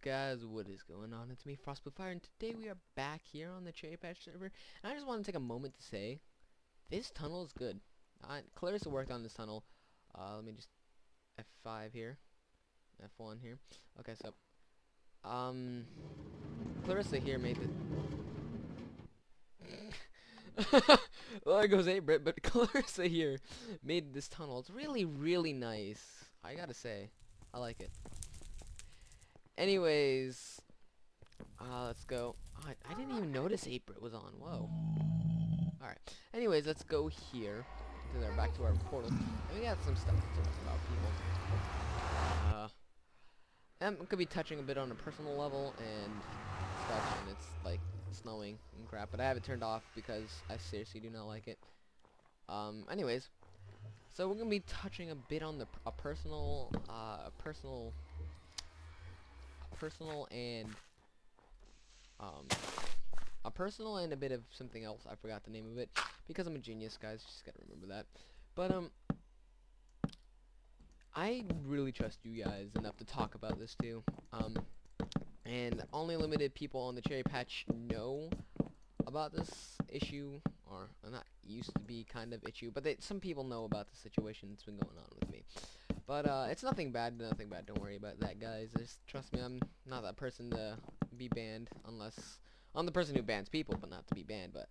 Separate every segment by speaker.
Speaker 1: guys, what is going on? It's me, Frostbluefire, and today we are back here on the CherryPatch server, and I just want to take a moment to say, this tunnel is good. Clarissa worked on this tunnel. Let me just F5 here, F1 here. Okay, so, Clarissa here made the... well, there goes 8-Brit, but Clarissa here made this tunnel. It's really, really nice. I gotta say, I like it. Anyways, let's go. Oh, I didn't even notice 8-Brit was on. Whoa. Alright. Anyways, let's go here. Back to our portal. And we got some stuff to talk about, people. I'm gonna be touching a bit on a personal level and stuff, and it's like snowing and crap, but I have it turned off because I seriously do not like it. Anyways, so we're gonna be touching a bit on the personal and a bit of something else. I forgot the name of it because I'm a genius, guys. Just gotta remember that. But I really trust you guys enough to talk about this too. And only limited people on the CherryPatch know about this issue, or not used to be kind of issue, but some people know about the situation that's been going on with me. But it's nothing bad, don't worry about that, guys. Just trust me, I'm not that person to be banned, unless I'm the person who bans people, but not to be banned. But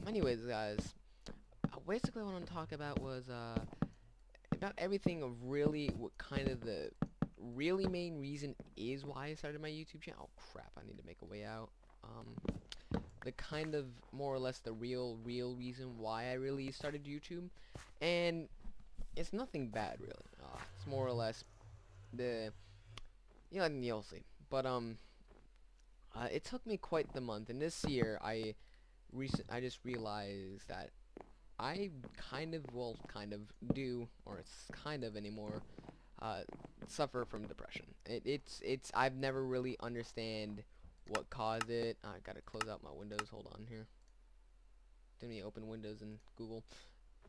Speaker 1: anyways, guys, basically what I want to talk about was about everything of really what kind of the really main reason is why I started my YouTube channel. Oh crap, I need to make a way out. The kind of more or less the real reason why I really started YouTube, and it's nothing bad really. It's more or less you'll see. But it took me quite the month, and this year I just realized that I kind of do, or it's kind of anymore, suffer from depression. I've never really understand what caused it. I gotta close out my windows. Hold on here. Too many open windows in Google.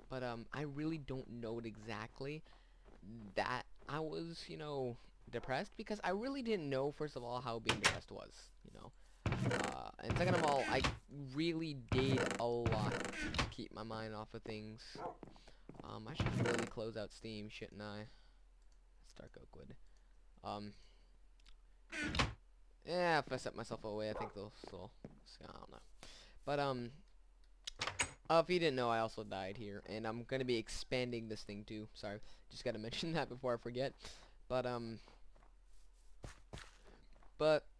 Speaker 1: But I really don't know it exactly that I was, depressed, because I really didn't know, first of all, how being depressed was, and second of all, I really did a lot to keep my mind off of things. I should really close out Steam, shouldn't I? It's dark Oakwood. Yeah, if I set myself away, I think they'll still, I don't know. But, if you didn't know, I also died here, and I'm gonna be expanding this thing too. Sorry, just gotta mention that before I forget. But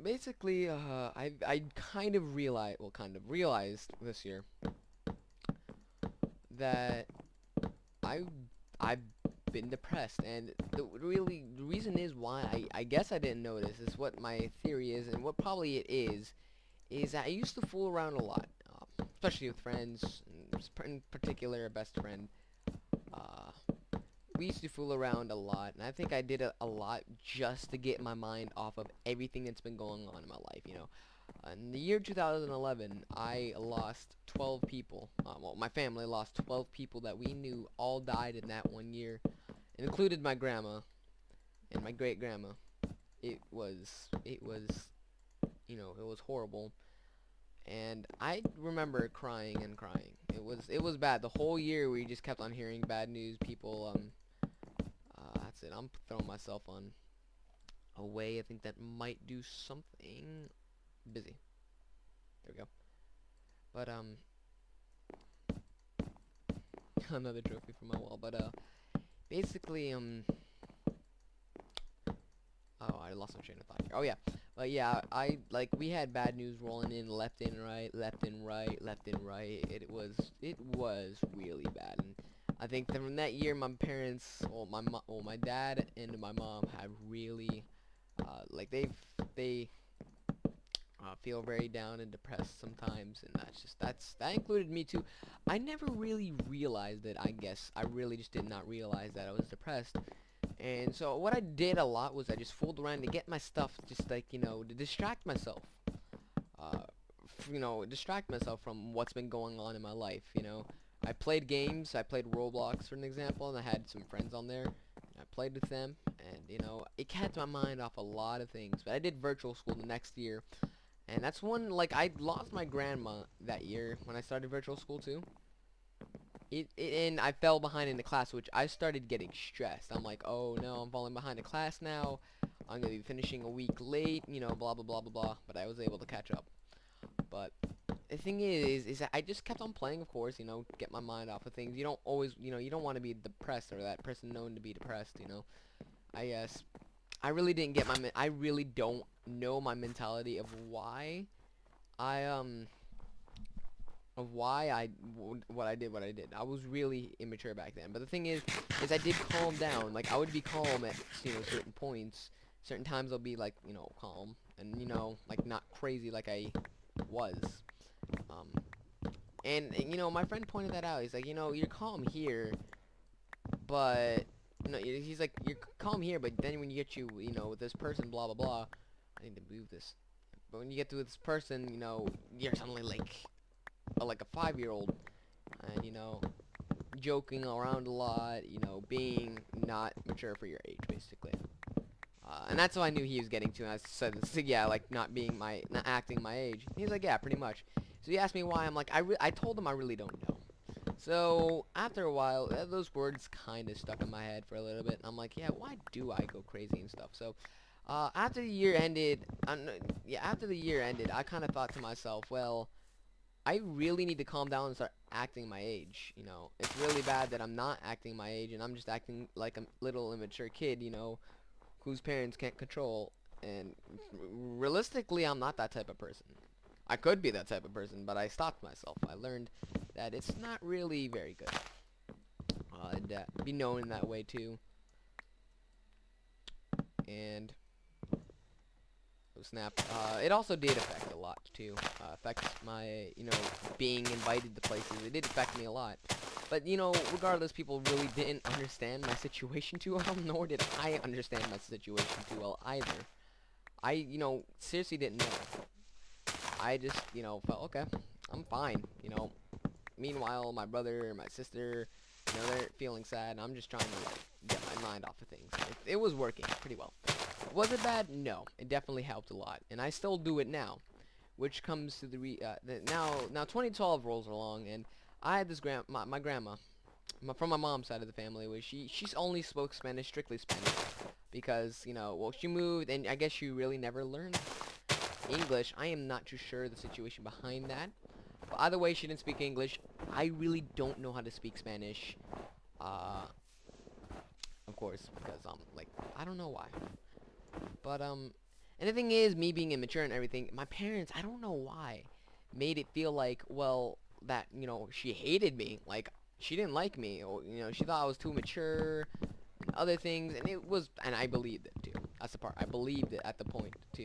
Speaker 1: basically, I kind of realized this year that I've been depressed, and the reason is why I guess I didn't notice is what my theory is, and what probably it is that I used to fool around a lot, especially with friends, in particular a best friend. We used to fool around a lot, and I think I did a lot just to get my mind off of everything that's been going on in my life, In the year 2011, I lost 12 people. Well, my family lost 12 people that we knew all died in that one year. It included my grandma and my great-grandma. It was horrible. And I remember crying and crying. It was bad. The whole year we just kept on hearing bad news. People, that's it. I'm throwing myself on away. I think that might do something. Busy. There we go. But, another trophy from my wall. But, basically, oh, I lost my train of thought here. Oh, yeah. But, yeah, we had bad news rolling in left and right. It was really bad. And I think that from that year, my parents, my dad and my mom have really, they feel very down and depressed sometimes, and that included me too. I never really realized it. I guess I really just did not realize that I was depressed. And so what I did a lot was I just fooled around to get my stuff, just to distract myself. Distract myself from what's been going on in my life, I played games. I played Roblox, for an example, and I had some friends on there. And I played with them, and You know, it kept my mind off a lot of things. But I did virtual school the next year, and that's when, like, I lost my grandma that year when I started virtual school too. And I fell behind in the class, which I started getting stressed. I'm like, oh no, I'm falling behind the class now. I'm gonna be finishing a week late, you know, blah blah blah blah blah. But I was able to catch up. But the thing is that I just kept on playing, of course, you know, get my mind off of things. You don't always, you know, you don't want to be depressed or that person known to be depressed, you know. I really didn't get I really don't know my mentality of why I what I did. I was really immature back then. But the thing is I did calm down. Like, I would be calm at, you know, certain points. Certain times I'll be, like, you know, calm and, you know, like, not crazy like I was. And you know, my friend pointed that out. He's like, you know, you're calm here, but no, he's like, you're calm here, but then when you get you know, with this person, blah blah blah. I need to move this. But when you get to this person, you know, you're suddenly like a 5-year-old, and you know, joking around a lot, you know, being not mature for your age, basically. And that's what I knew he was getting to. And I said, yeah, like not acting my age. He's like, yeah, pretty much. So he asked me why. I'm like, I told him I really don't know. So after a while, those words kind of stuck in my head for a little bit. And I'm like, yeah, why do I go crazy and stuff? So after the year ended, I kind of thought to myself, well, I really need to calm down and start acting my age. You know, it's really bad that I'm not acting my age and I'm just acting like a little immature kid, you know, whose parents can't control. And realistically, I'm not that type of person. I could be that type of person, but I stopped myself. I learned that it's not really very good. And be known in that way too. And oh snap! It also did affect a lot too. Affects my, you know, being invited to places. It did affect me a lot. But you know, regardless, people really didn't understand my situation too well, nor did I understand my situation too well either. I, you know, seriously didn't know. I just, you know, felt, okay, I'm fine, you know. Meanwhile, my brother and my sister, you know, they're feeling sad, and I'm just trying to, like, get my mind off of things. It was working pretty well. Was it bad? No. It definitely helped a lot, and I still do it now, which comes to now 2012 rolls along, and I had this my grandma, from my mom's side of the family, where she's only spoke Spanish, strictly Spanish, because, you know, well, she moved, and I guess she really never learned English. I am not too sure the situation behind that. But either way, she didn't speak English. I really don't know how to speak Spanish. Of course, because like, I don't know why. But and the thing is, me being immature and everything, my parents, I don't know why, made it feel like, well, that, you know, she hated me, like she didn't like me, or, you know, she thought I was too mature and other things, and it was, and I believed it too. That's the part. I believed it at the point too.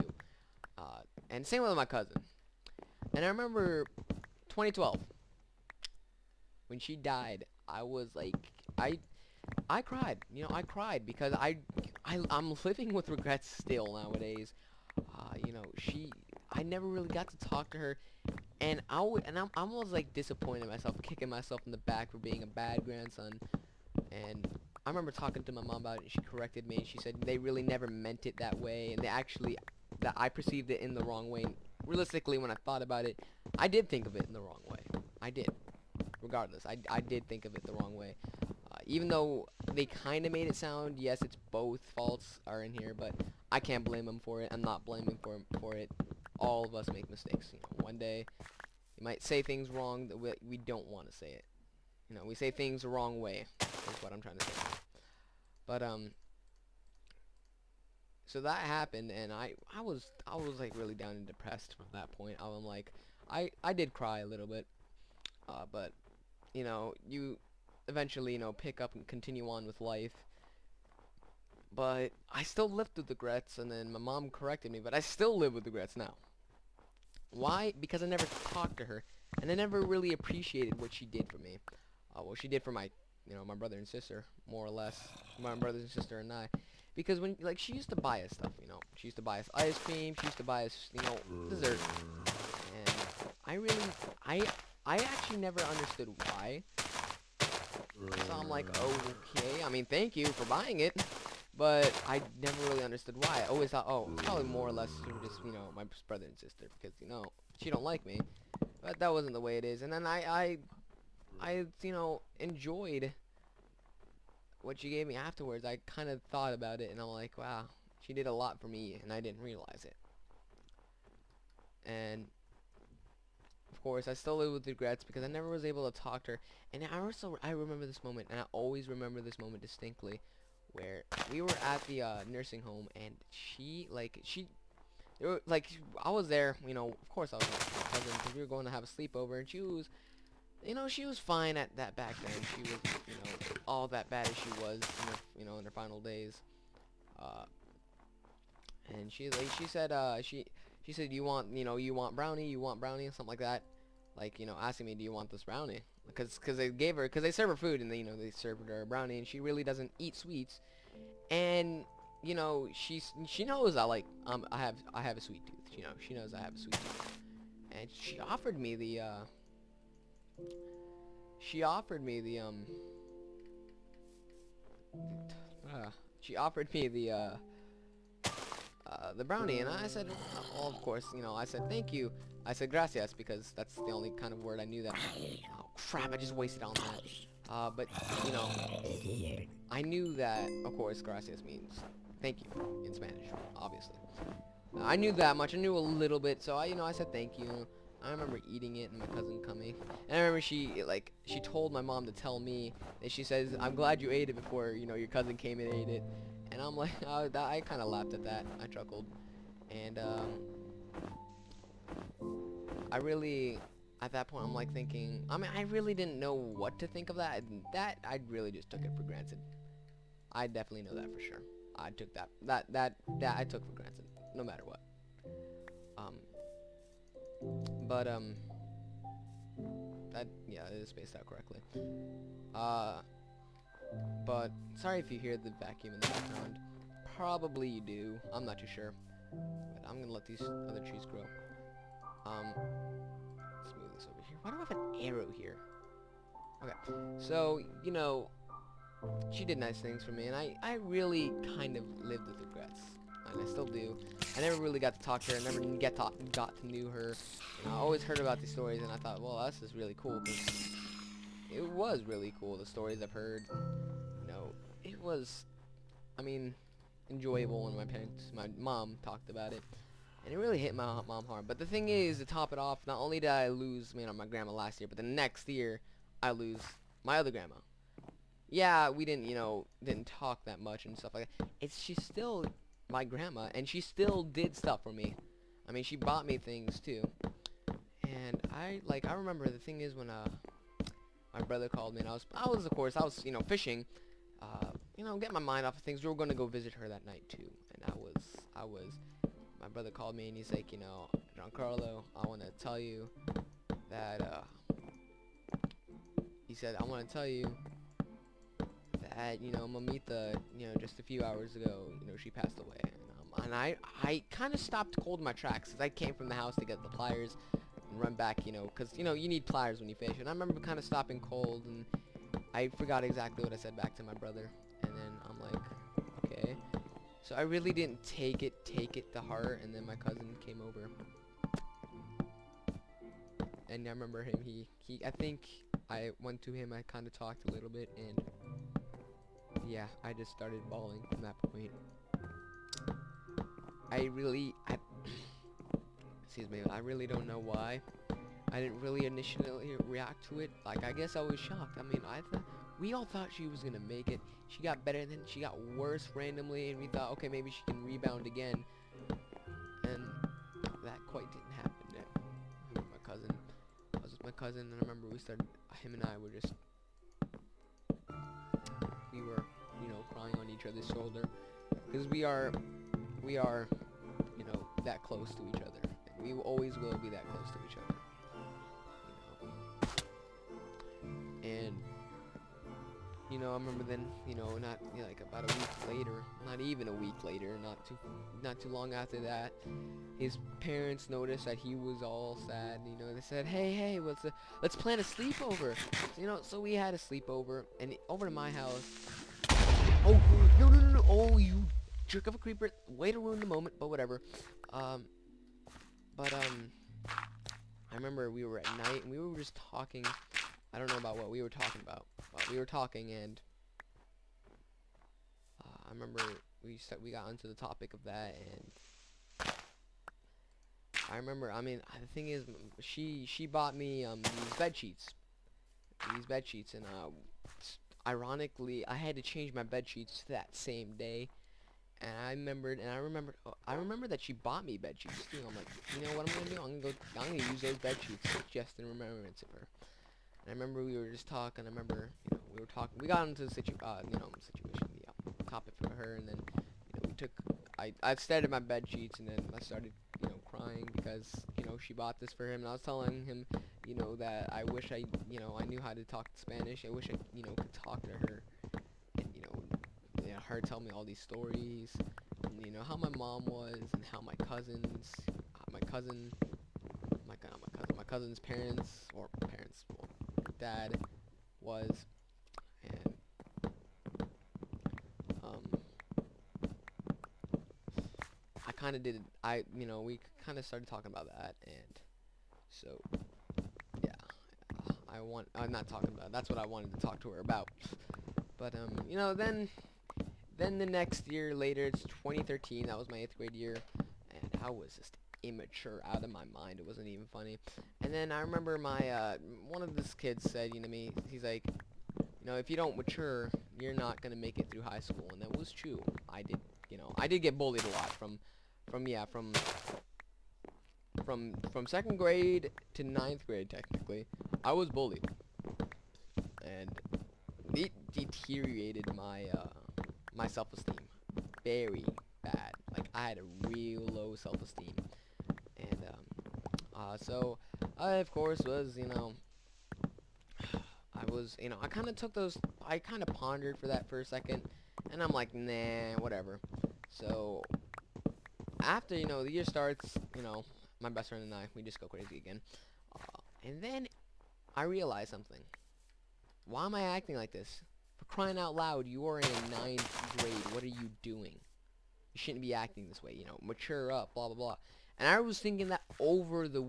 Speaker 1: And same with my cousin. And I remember 2012, when she died, I was like, I cried. You know, I cried because I'm living with regrets still nowadays. You know, I never really got to talk to her, and I'm almost like disappointed in myself, kicking myself in the back for being a bad grandson. And I remember talking to my mom about it, and she corrected me, and she said they really never meant it that way, and that I perceived it in the wrong way. And realistically, when I thought about it, I did think of it in the wrong way. I did. Regardless, I did think of it the wrong way. Even though they kind of made it sound, yes, it's both faults are in here, but I can't blame them for it. I'm not blaming for it. All of us make mistakes. You know, one day, you might say things wrong that we don't want to say it. You know, we say things the wrong way. That's what I'm trying to say. But so that happened, and I was like really down and depressed from that point. I'm like, I did cry a little bit, but you know, you eventually, you know, pick up and continue on with life. But I still lived with regrets, and then my mom corrected me, but I still live with regrets now. Why? Because I never talked to her, and I never really appreciated what she did for me. What she did for my, you know, my brother and sister, more or less, my brothers and sister and I. Because when, like, she used to buy us stuff, you know. She used to buy us ice cream. She used to buy us, you know, dessert. And I actually never understood why. So I'm like, okay, I mean, thank you for buying it. But I never really understood why. I always thought, oh, probably more or less they were just, my brother and sister, because, she don't like me. But that wasn't the way it is. And then I enjoyed what she gave me afterwards. I kind of thought about it, and I'm like, wow, she did a lot for me, and I didn't realize it. And of course, I still live with regrets because I never was able to talk to her. And I remember this moment, and I always remember this moment distinctly, where we were at the nursing home, and I was there, of course I was with my cousin, because we were going to have a sleepover, and she was, she was fine at that back then. She was, all that bad as she was, in her final days. And she said, she said, you want brownie, and something like that. Like, asking me, do you want this brownie? Because they serve her food, and they served her a brownie, and she really doesn't eat sweets. And, she knows I have a sweet tooth. She knows I have a sweet tooth. And she offered me the, she offered me the brownie, and I said, well, of course, I said thank you. I said gracias, because that's the only kind of word I knew that. Oh crap, I just wasted on that. But I knew that, of course, gracias means thank you in Spanish, obviously. I knew that much. I knew a little bit, so I said thank you. I remember eating it and my cousin coming. And I remember she told my mom to tell me, and she says, I'm glad you ate it before, your cousin came and ate it. And I'm like, I kind of laughed at that. I chuckled. And, I really, at that point, I'm like thinking, I really didn't know what to think of that. I really just took it for granted. I definitely know that for sure. I took that I took for granted, no matter what. Yeah, it is spaced out correctly. But sorry if you hear the vacuum in the background. Probably you do. I'm not too sure. But I'm gonna let these other trees grow. Let's move this over here. Why do I have an arrow here? Okay. So, she did nice things for me, and I really kind of lived with regrets. And I still do. I never really got to talk to her. I never got to know her. I always heard about these stories, and I thought, well, this is really cool, because it was really cool, the stories I've heard. It was, enjoyable when my mom talked about it. And it really hit my mom hard. But the thing is, to top it off, not only did I lose, my grandma last year, but the next year, I lose my other grandma. Yeah, we didn't talk that much and stuff like that. She's still my grandma, and she still did stuff for me. She bought me things too. And I remember, the thing is, when my brother called me, and I was of course fishing, get my mind off of things. We were going to go visit her that night too, and my brother called me, and he's like, Giancarlo, I want to tell you that he said, I want to tell you that Mamita, just a few hours ago, she passed away. And I kind of stopped cold in my tracks, because I came from the house to get the pliers and run back, because you need pliers when you fish. And I remember kind of stopping cold, and I forgot exactly what I said back to my brother. And then I'm like, okay. So I really didn't take it to heart. And then my cousin came over, and I remember him. I think I went to him. I kind of talked a little bit, and yeah, I just started bawling from that point. Excuse me, I really don't know why. I didn't really initially react to it. I guess I was shocked. We all thought she was gonna make it. She got better, and then she got worse randomly, and we thought, okay, maybe she can rebound again. And that quite didn't happen. I was with my cousin, and I remember him and I were just, crying on each other's shoulder, because we are, that close to each other. We always will be that close to each other. And I remember then, about a week later, not even a week later, not too long after that, his parents noticed that he was all sad. They said, hey, let's plan a sleepover. So we had a sleepover, and over to my house. Oh, no, no, no, no. Oh, you jerk of a creeper. Way to ruin the moment, but whatever. Um, I remember we were at night and we were just talking. I don't know about what we were talking about, but we were talking, and I remember we got onto the topic of that, and I remember. I mean, the thing is, she bought me these bed sheets, and ironically, I had to change my bed sheets that same day. And I remember that she bought me bed sheets too. I'm like, you know what I'm gonna do? I'm gonna use those bed sheets just in remembrance of her. And I remember we were just talking. I remember, we were talking. We got into the situation, the topic for her, and then, I started my bed sheets, and then I started, crying because, she bought this for him, and I was telling him, that I wish I knew how to talk Spanish. I wish I, could talk to her, and, her tell me all these stories, and, how my mom was, and how my cousins, my cousin's parents, well, dad was, and, I kind of we kind of started talking about that, and so, yeah, I'm not talking about, that's what I wanted to talk to her about, but, then the next year later, it's 2013, that was my 8th grade year, and I was just immature out of my mind. It wasn't even funny. And then I remember one of these kids said, to me, he's like, if you don't mature, you're not gonna make it through high school, and that was true. I did get bullied a lot from 2nd grade to 9th grade, technically. I was bullied, and it deteriorated my self-esteem very bad. Like, I had a real low self-esteem, and so I, of course, was, I kind of took those, I kind of pondered for that for a second, and I'm like, nah, whatever. So after, the year starts, my best friend and I, we just go crazy again, and then I realized something. Why am I acting like this? For crying out loud, you are in 9th grade. What are you doing? You shouldn't be acting this way, mature up, blah, blah, blah. And I was thinking that over the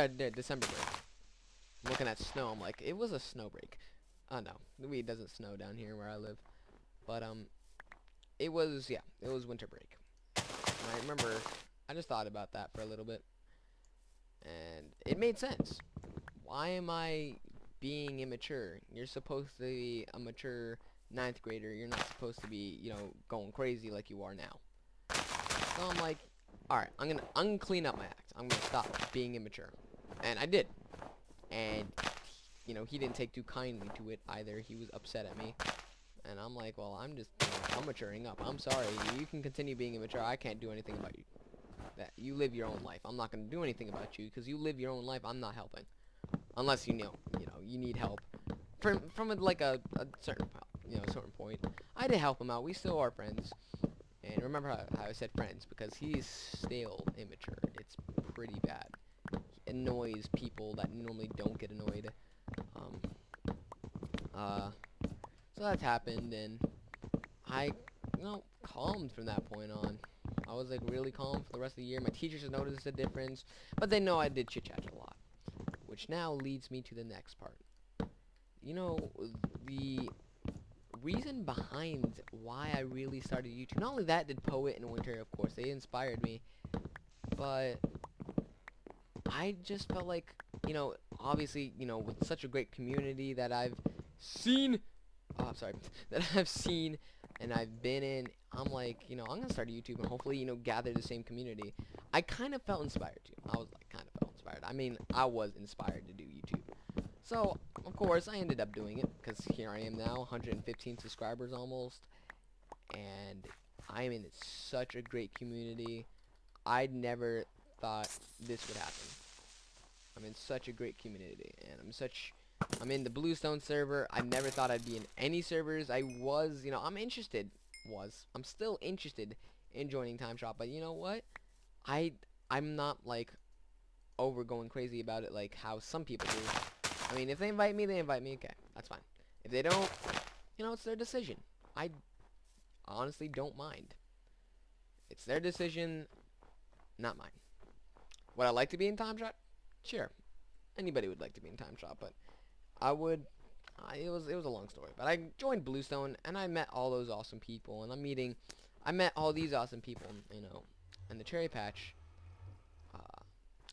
Speaker 1: the December break. I'm looking at snow, I'm like, it was a snow break. Oh, no, it doesn't snow down here where I live. But, it was winter break. And I remember, I just thought about that for a little bit, and it made sense. Why am I being immature? You're supposed to be a mature 9th grader. You're not supposed to be, going crazy like you are now. So I'm like, alright, I'm gonna clean up my act. I'm gonna stop being immature. And I did. And, he didn't take too kindly to it either. He was upset at me. And I'm like, well, I'm just, I'm maturing up. I'm sorry. You can continue being immature. I can't do anything about you. That you live your own life. I'm not going to do anything about you because you live your own life. I'm not helping. Unless you need help. From a certain, certain point. I did help him out. We still are friends. And remember how I said friends, because he's still immature. It's pretty bad. He annoys people that normally don't get annoyed. So that's happened, and I, calmed from that point on. I was, like, really calm for the rest of the year. My teachers have noticed a difference, but they know I did chit-chat a lot. Which now leads me to the next part. The reason behind why I really started YouTube, not only that did Poet and Winter, of course, they inspired me, but I just felt like, obviously, with such a great community that I've seen, and I've been in, I'm like, I'm gonna start a YouTube and hopefully, gather the same community. I kind of felt inspired to. I was like, kind of felt inspired. I mean, I was inspired to do YouTube. So, of course, I ended up doing it, because here I am now, 115 subscribers almost, and I'm in such a great community. I never thought this would happen. I'm in such a great community, and I'm in the Bluestone server. I never thought I'd be in any servers. I was, I'm still interested in joining Time Shop, but you know what? I'm not, like, over going crazy about it like how some people do. I mean, if they invite me, they invite me. Okay, that's fine. If they don't, you know, it's their decision. I honestly don't mind. It's their decision, not mine. Would I like to be in Time Shot? Sure. Anybody would like to be in Time Shot, but I would. It was a long story, but I joined Bluestone and I met all those awesome people, and I met all these awesome people, you know, in the Cherry Patch,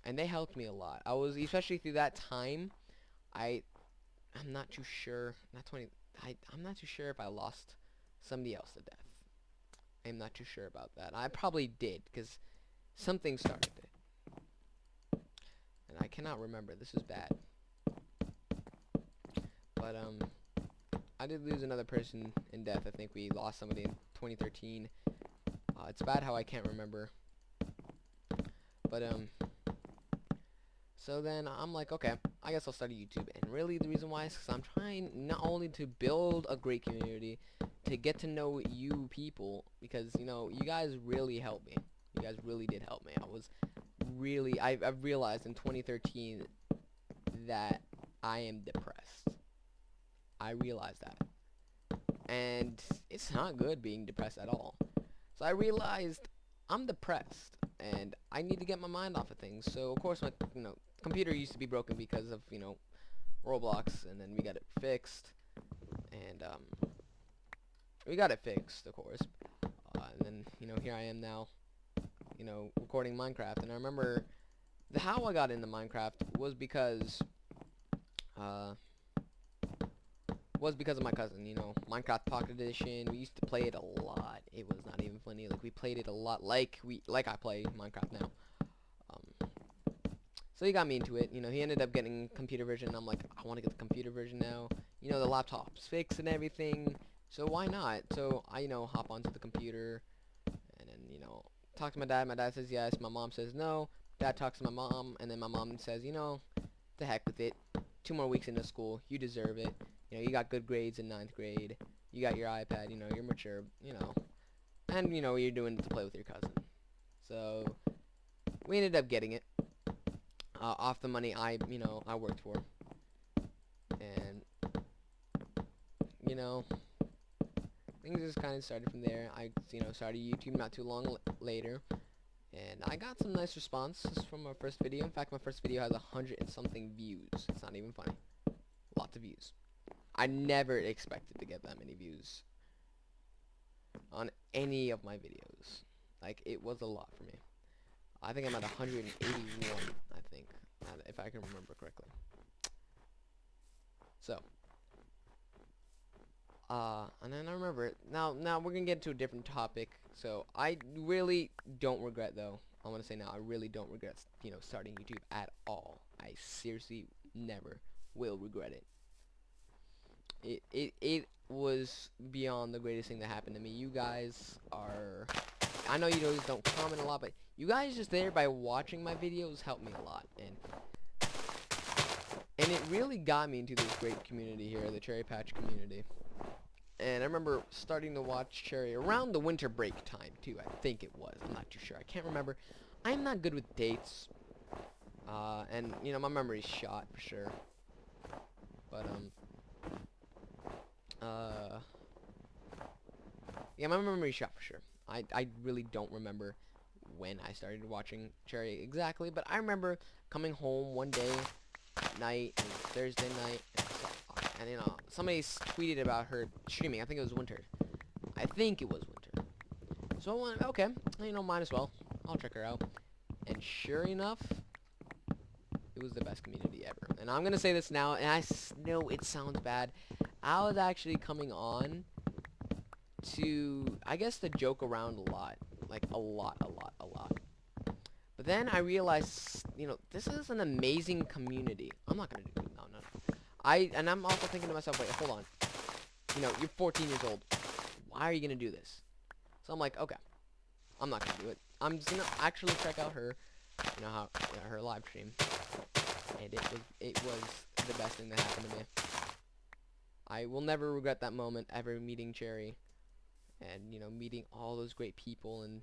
Speaker 1: and they helped me a lot. I was, especially through that time, I'm not too sure. I'm not too sure if I lost somebody else to death. I'm not too sure about that. I probably did, because something started it. And I cannot remember. This is bad. But, I did lose another person in death. I think we lost somebody in 2013. It's bad how I can't remember. But, so then I'm like, okay, I guess I'll start a YouTube. And really the reason why is because I'm trying not only to build a great community, to get to know you people, because, you know, you guys really helped me. You guys really did help me. I've realized in 2013 that I am depressed. I realized that. And it's not good being depressed at all. So I realized I'm depressed and I need to get my mind off of things. So of course my, you know, computer used to be broken because of, you know, Roblox, and then we got it fixed. And we got it fixed, of course. And then, you know, here I am now, you know, recording Minecraft. And I remember how I got into Minecraft was because of my cousin, you know, Minecraft Pocket Edition. We used to play it a lot. It was not even funny. Like, we played it a lot like I play Minecraft now. So he got me into it. You know, he ended up getting computer version, and I'm like, I want to get the computer version now. You know, the laptop's fixed and everything, so why not? So I, you know, hop onto the computer, and then, you know, talk to my dad. My dad says yes. My mom says no. Dad talks to my mom, and then my mom says, you know, the heck with it. 2 more weeks into school. You deserve it. You know, you got good grades in 9th grade. You got your iPad. You know, you're mature. You know, and you know you're doing it to play with your cousin. So we ended up getting it off the money I worked for, and you know, things just kind of started from there. I, you know, started YouTube not too long later, and I got some nice responses from my first video. In fact, my first video has 100 and something views. It's not even funny. Lots of views. I never expected to get that many views on any of my videos. Like, it was a lot for me. I think I'm at 181, I think, if I can remember correctly. So, and then I remember it. Now we're gonna get to a different topic. So I really don't regret, though. I want to say now, I really don't regret, you know, starting YouTube at all. I seriously never will regret it. It was beyond the greatest thing that happened to me. You guys are, I know you guys don't comment a lot, but you guys just there by watching my videos help me a lot, and it really got me into this great community here, the Cherry Patch community. And I remember starting to watch Cherry around the winter break time too. I think it was. I'm not too sure. I can't remember. I'm not good with dates, and you know, my memory's shot for sure. But yeah, my memory's shot for sure. I really don't remember when I started watching Cherry exactly, but I remember coming home one day night, and Thursday night, and you know, somebody tweeted about her streaming. I think it was winter. I think it was winter. So I went, okay, you know, might as well. I'll check her out. And sure enough, it was the best community ever. And I'm gonna say this now, and I know it sounds bad. I was actually coming on to, I guess, to joke around a lot. Like, a lot. But then I realized, you know, this is an amazing community. I'm not gonna do it. No. And I'm also thinking to myself, wait, hold on. You know, you're 14 years old. Why are you gonna do this? So I'm like, okay, I'm not gonna do it. I'm just gonna actually check out her, you know, how, you know, her live stream. And it was the best thing that happened to me. I will never regret that moment ever meeting Cherry, and you know, meeting all those great people, and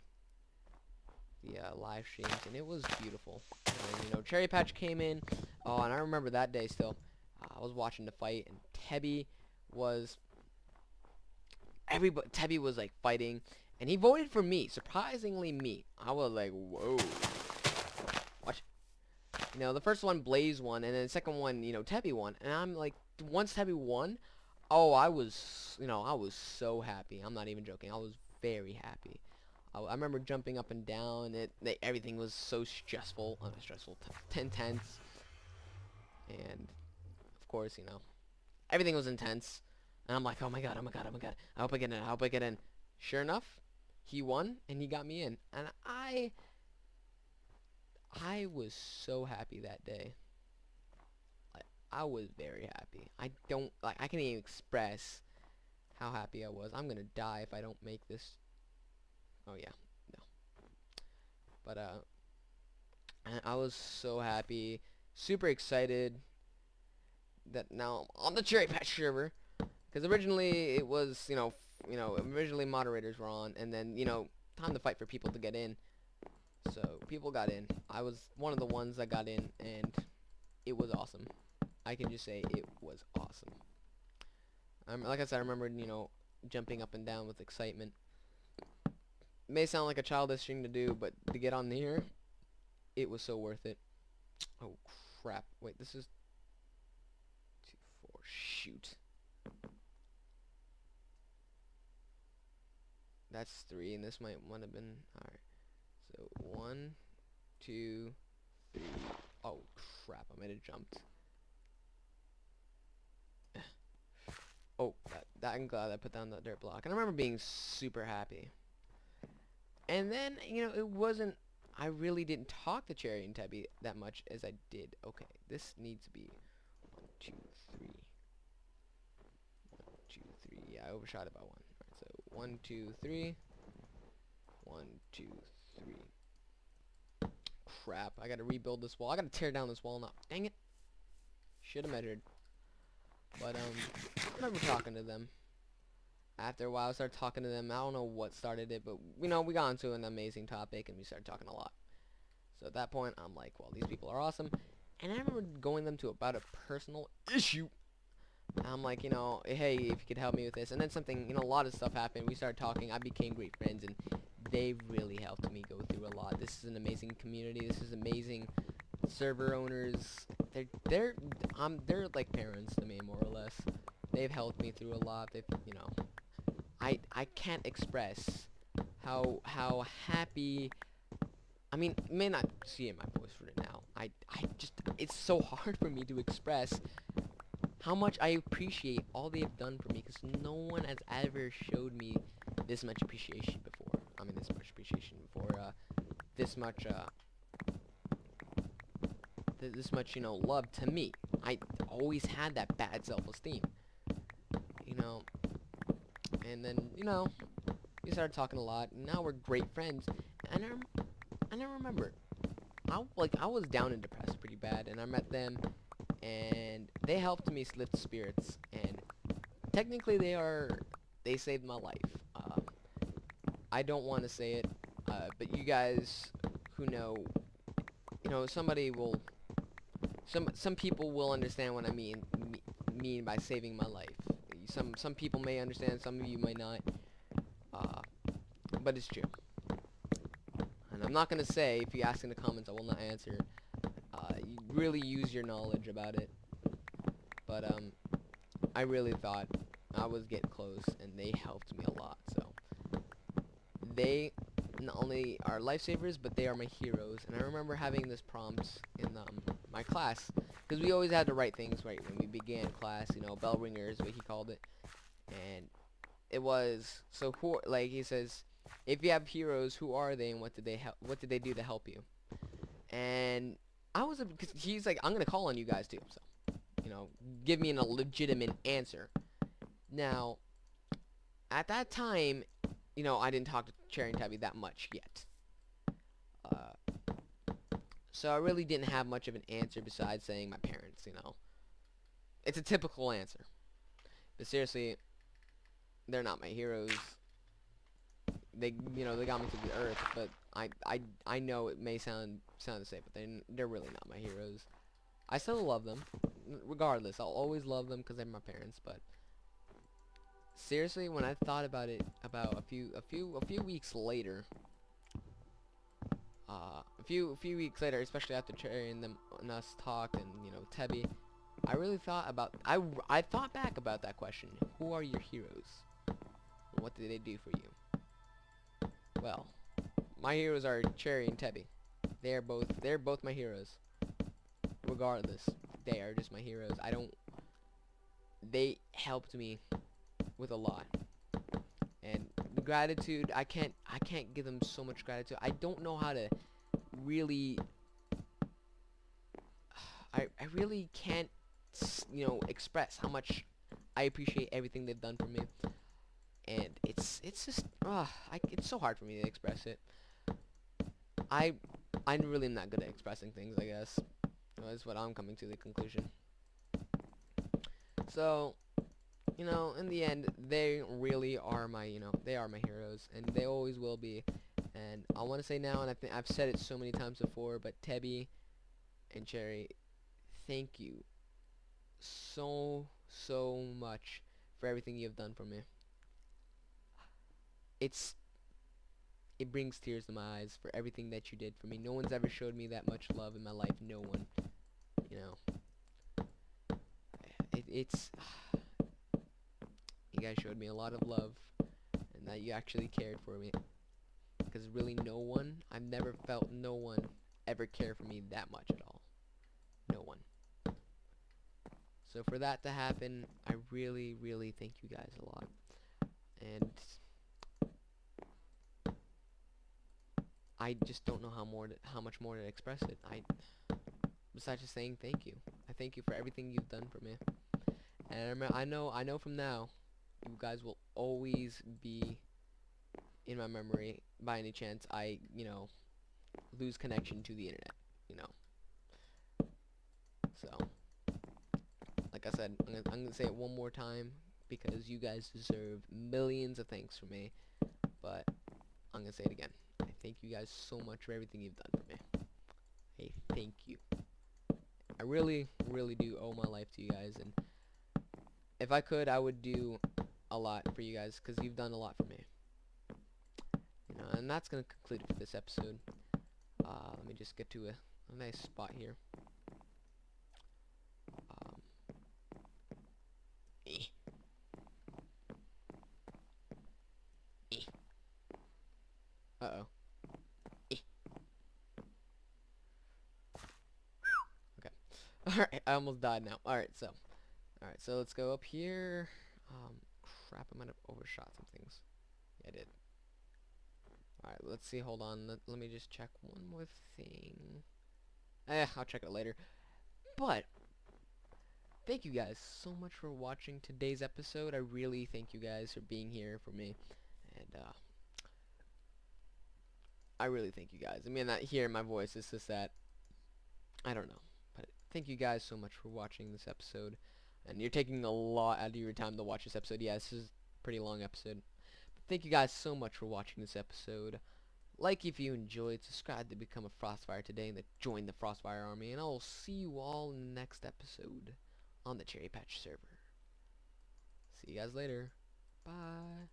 Speaker 1: the live streams, and it was beautiful. And, you know, CherryPatch came in. Oh, and I remember that day still. I was watching the fight, and Tebby was like fighting, and he voted for me. Surprisingly, me. I was like, whoa. Watch. You know, the first one, Blaze won, and then the second one, you know, Tebby won. And I'm like, once Tebby won, oh, I was so happy. I'm not even joking. I was very happy. I remember jumping up and down. Everything was so stressful. Intense. And, of course, you know, everything was intense. And I'm like, oh my god, oh my god, oh my god. I hope I get in, I hope I get in. Sure enough, he won, and he got me in. And I was so happy that day. Like, I was very happy. I can't even express how happy I was. I'm gonna die if I don't make this. Oh yeah, no. But I was so happy, super excited that now I'm on the CherryPatch server. Because originally it was, originally moderators were on, and then, time to fight for people to get in. So people got in. I was one of the ones that got in, and it was awesome. I can just say it was awesome. Like I said, I remember, jumping up and down with excitement. It may sound like a childish thing to do, but to get on here, it was so worth it. Oh crap! Wait, this is 2-4. Shoot. That's 3, and this might have been alright. So 1, 2, 3. Oh crap! I might have jumped. Oh, I'm glad I put down that dirt block. And I remember being super happy. And then, it wasn't. I really didn't talk to Cherry and Tebby that much as I did. Okay, this needs to be 1, 2, 3. 1, 2, 3. Yeah, I overshot it by 1. Alright, so 1, 2, 3. 1, 2, 3. Crap! I gotta rebuild this wall. I gotta tear down this wall now. Dang it! Should have measured. But I remember talking to them. After a while, I started talking to them. I don't know what started it, but we got into an amazing topic, and we started talking a lot. So at that point, I'm like, well, these people are awesome. And I remember going them to about a personal issue. I'm like, hey, if you could help me with this. And then something, a lot of stuff happened. We started talking. I became great friends, and they really helped me go through a lot. This is an amazing community. This is amazing server owners. They're like parents to me, more or less. They've helped me through a lot. They've, I can't express how happy. I mean, you may not see it in my voice right now. I just, it's so hard for me to express how much I appreciate all they've done for me, because no one has ever showed me this much appreciation before. I mean, this much appreciation before. This much, love to me. I always had that bad self-esteem. And then, we started talking a lot, and now we're great friends. And I remember, I was down and depressed pretty bad, and I met them, and they helped me lift spirits, and technically they saved my life. I don't want to say it, but you guys who know, somebody will, some people will understand what I mean by saving my life. Some people may understand, some of you might not, but it's true. And I'm not gonna say, if you ask in the comments, I will not answer. You really use your knowledge about it. But I really thought I was getting close, and they helped me a lot. So they not only are lifesavers, but they are my heroes. And I remember having this prompt in my class, because we always had to write things right when we began class. Bell ringers, what he called it. And it was, so who, like he says, if you have heroes, who are they, and what did they do to help you? And I was, because he's like, I'm gonna call on you guys too, so give me a legitimate answer. Now, at that time, I didn't talk to Cherry and Tabby that much yet. So I really didn't have much of an answer besides saying my parents, It's a typical answer. But seriously, they're not my heroes. they got me to the earth, but I know it may sound the same, but they're really not my heroes. I still love them, regardless. I'll always love them because they're my parents. But seriously, when I thought about it, about a few weeks later, a few weeks later, especially after Cherry and them and us talked, and Tebby, I really thought about I thought back about that question. Who are your heroes? What did they do for you? Well, my heroes are Cherry and Tebby. They're both my heroes. Regardless, they are just my heroes. They helped me with a lot. And the gratitude, I can't give them so much gratitude. I don't know how to really I really can't express how much I appreciate everything they've done for me. And it's just it's so hard for me to express it. I'm really not good at expressing things, I guess. That's what I'm coming to the conclusion. So, in the end, they really are they are my heroes, and they always will be. And I want to say now, and I think I've said it so many times before, but Tebby and Cherry, thank you so much for everything you've done for me. It brings tears to my eyes for everything that you did for me. No one's ever showed me that much love in my life. No one, you know. It's you guys showed me a lot of love, and that you actually cared for me. Because really, I've never felt no one ever care for me that much at all. No one. So for that to happen, I really thank you guys a lot. And I just don't know how much more to express it. Besides just saying thank you. I thank you for everything you've done for me. And I know from now, you guys will always be in my memory by any chance I, lose connection to the internet, So, like I said, I'm gonna say it one more time because you guys deserve millions of thanks from me. But I'm gonna say it again. I thank you guys so much for everything you've done for me. Hey, thank you. I really do owe my life to you guys, and if I could, I would do a lot for you guys because you've done a lot for me. And that's gonna conclude it for this episode. Let me just get to a nice spot here. Eh. Eh. Uh-oh. Eh. Okay. Alright, I almost died now. Alright, so let's go up here. Crap, I might have overshot some things. Yeah, I did. Alright, let's see, hold on. Let me just check one more thing. I'll check it later. But thank you guys so much for watching today's episode. I really thank you guys for being here for me. And I really thank you guys. I mean, not hearing my voice, it's just that I don't know. But thank you guys so much for watching this episode. And you're taking a lot out of your time to watch this episode. Yeah, this is a pretty long episode. But thank you guys so much for watching this episode. Like if you enjoyed, subscribe to become a Frostfire today and to join the Frostfire army. And I will see you all in the next episode on the CherryPatch server. See you guys later. Bye.